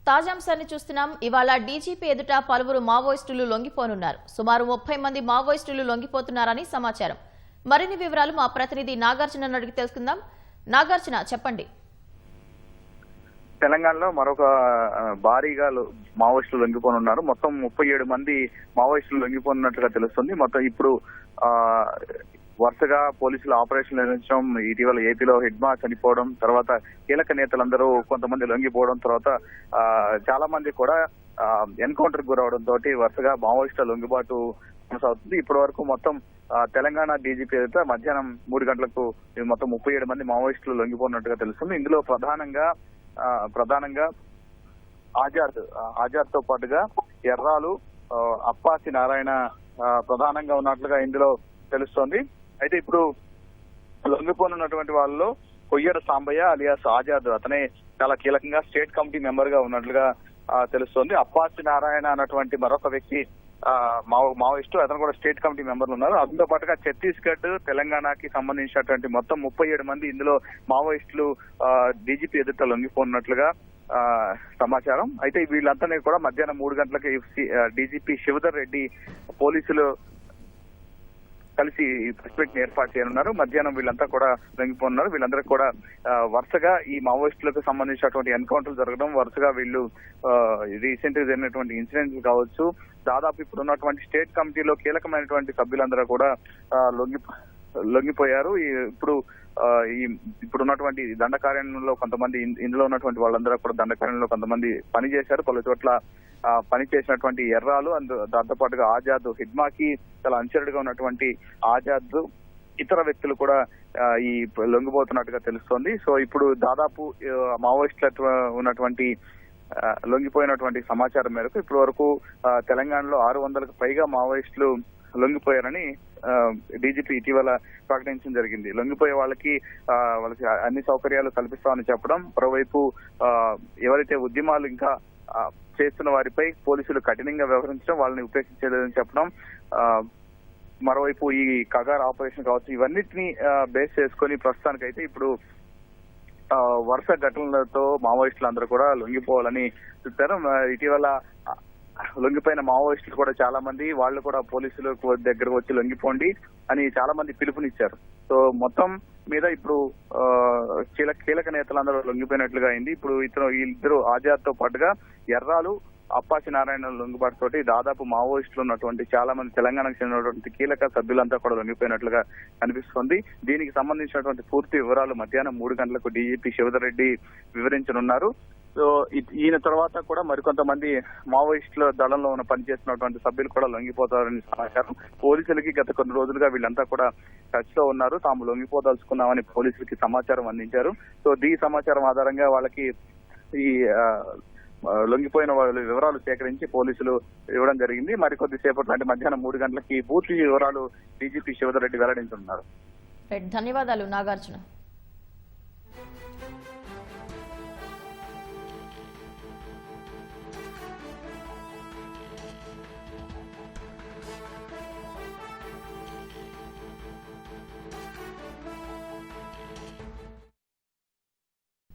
తాజాంశాన్ని చూస్తున్నాం. ఇవాళ డీజీపీ ఎదుట పలువురు మావోయిస్టులు లొంగిపోనున్నారు. సుమారు 30 మంది మావోయిస్టులు లొంగిపోతున్నారని సమాచారం. మరిన్ని వివరాలు మా ప్రతినిధి నాగార్జున అడిగి తెలుసుకుందాం. నాగార్జున, చెప్పండి. తెలంగాణలో మరొక భారీగా మావోయిస్టులు లొంగిపోనున్నారు. మొత్తం 37 మంది మావోయిస్టులు లొంగిపోనున్నట్లుగా తెలుస్తుంది. మొత్తం ఇప్పుడు వరుసగా పోలీసులు ఆపరేషన్ నిర్వహించడం, ఇటీవల ఏపీలో హిడ్మా చనిపోవడం, తర్వాత కీలక నేతలందరూ కొంతమంది లొంగిపోవడం, తర్వాత చాలా మంది కూడా ఎన్కౌంటర్ గురవడం తోటి వరుసగా మావోయిస్టుల లొంగిబాటు కొనసాగుతుంది. ఇప్పటి వరకు మొత్తం తెలంగాణ డీజీపీ అయితే మధ్యాహ్నం 3 గంటలకు మొత్తం 37 మంది మావోయిస్టులు లొంగిపోయినట్టుగా తెలుస్తుంది. ఇందులో ప్రధానంగా ఆజాద్ తో పాటుగా ఎర్రాలు, అప్పాసి నారాయణ ప్రధానంగా ఉన్నట్లుగా ఇందులో తెలుస్తోంది. అయితే ఇప్పుడు లొంగిపోనున్నటువంటి వాళ్ళలో కొయ్యడ సాంబయ్య అలియాస్ ఆజాద్, అతనే చాలా కీలకంగా స్టేట్ కమిటీ మెంబర్ గా ఉన్నట్లుగా తెలుస్తోంది. అప్పాసి నారాయణ అన్నటువంటి మరొక వ్యక్తి మావోయిస్టు, అతను కూడా స్టేట్ కమిటీ మెంబర్లు ఉన్నారు. అందుతో పాటుగా ఛత్తీస్గఢ్, తెలంగాణకి సంబంధించినటువంటి మొత్తం 37 మంది ఇందులో మావోయిస్టులు డీజీపీ ఎదుట లొంగిపోనున్నట్లుగా సమాచారం. అయితే వీళ్ళంతా కూడా మధ్యాహ్నం 3 గంటలకు డీజీపీ శివధర్ రెడ్డి పోలీసులు కలిసి ప్రెస్ మీట్ ఏర్పాటు చేయనున్నారు. మధ్యాహ్నం వీళ్ళంతా కూడా లొంగిపోనున్నారు. వీళ్ళందరూ కూడా వరుసగా ఈ మావోయిస్టులకు సంబంధించినటువంటి ఎన్కౌంటర్లు జరగడం, వరుసగా వీళ్ళు రీసెంట్ గా జరిగినటువంటి ఇన్సిడెంట్లు కావచ్చు, దాదాపు ఇప్పుడు ఉన్నటువంటి స్టేట్ కమిటీలో కీలకమైనటువంటి సభ్యులందరూ కూడా లొంగిపోయారు. ఇప్పుడు ఉన్నటువంటి దండకార్యంలో కొంతమంది, ఇందులో ఉన్నటువంటి వాళ్ళందరూ కూడా దండకార్యంలో కొంతమంది పనిచేశారు. పలు చోట్ల పనిచేసినటువంటి ఎర్రాలు, దాంతో పాటుగా ఆజాద్, హిడ్మాకి చాలా అనుచరుడుగా ఉన్నటువంటి ఆజాద్, ఇతర వ్యక్తులు కూడా ఈ లొంగిపోతున్నట్టుగా తెలుస్తోంది. సో ఇప్పుడు దాదాపు మావోయిస్టులు ఉన్నటువంటి లొంగిపోయినటువంటి సమాచారం మేరకు ఇప్పటి వరకు తెలంగాణలో 600కు పైగా మావోయిస్టులు లొంగిపోయారని డీజీపీ ఇటీవల ప్రకటించడం జరిగింది. లొంగిపోయే వాళ్ళకి అన్ని సౌకర్యాలు కల్పిస్తామని చెప్పడం, మరోవైపు ఎవరైతే ఉద్యమాలు ఇంకా చేస్తున్న వారిపై పోలీసులు కఠినంగా వ్యవహరించడం, వాళ్ళని ఉపేక్షించలేదని చెప్పడం, మరోవైపు ఈ కగార్ ఆపరేషన్ కావచ్చు, ఇవన్నిటిని బేస్ చేసుకొని ప్రస్తుతానికైతే ఇప్పుడు వరుస ఘటనలతో మావోయిస్టులు అందరూ కూడా లొంగిపోవాలని చెప్పారు. ఇటీవల లొంగిపోయిన మావోయిస్టులు కూడా చాలా మంది వాళ్ళు కూడా పోలీసుల దగ్గరకు వచ్చి లొంగిపోండి అని చాలా మంది పిలుపునిచ్చారు. సో మొత్తం మీద ఇప్పుడు కీలక నేతలందరూ లొంగిపోయినట్లుగా అయింది. ఇప్పుడు ఇద్దరు ఆజాద్ తో పాటుగా ఎర్రాలు, అప్పాసి నారాయణ లొంగుబాటు తోటి దాదాపు మావోయిస్టులు ఉన్నటువంటి చాలా మంది తెలంగాణకు చెందినటువంటి కీలక సభ్యులంతా కూడా లొంగిపోయినట్లుగా కనిపిస్తోంది. దీనికి సంబంధించినటువంటి పూర్తి వివరాలు మధ్యాహ్నం 3 గంటలకు డీజీపీ శివధర్ రెడ్డి వివరించనున్నారు. సో ఈయన తర్వాత కూడా మరికొంతమంది మావోయిస్టుల దళంలో ఉన్న పనిచేస్తున్నటువంటి సభ్యులు కూడా లొంగిపోతారని సమాచారం. పోలీసులకి గత కొన్ని రోజులుగా వీళ్ళంతా కూడా టచ్ లో ఉన్నారు. తాము లొంగిపోదలుచుకున్నామని పోలీసులకి సమాచారం అందించారు. సో ఈ సమాచారం ఆధారంగా వాళ్ళకి ఈ లొంగిపోయిన వాళ్ళ వివరాలు సేకరించి పోలీసులు ఇవ్వడం జరిగింది. మరికొద్ది సేపట్లో అంటే మధ్యాహ్నం 3 గంటలకి పూర్తి వివరాలు డీజీపీ శివధర్ రెడ్డి వెల్లడించనున్నారు. ధన్యవాదాలు నాగార్జున.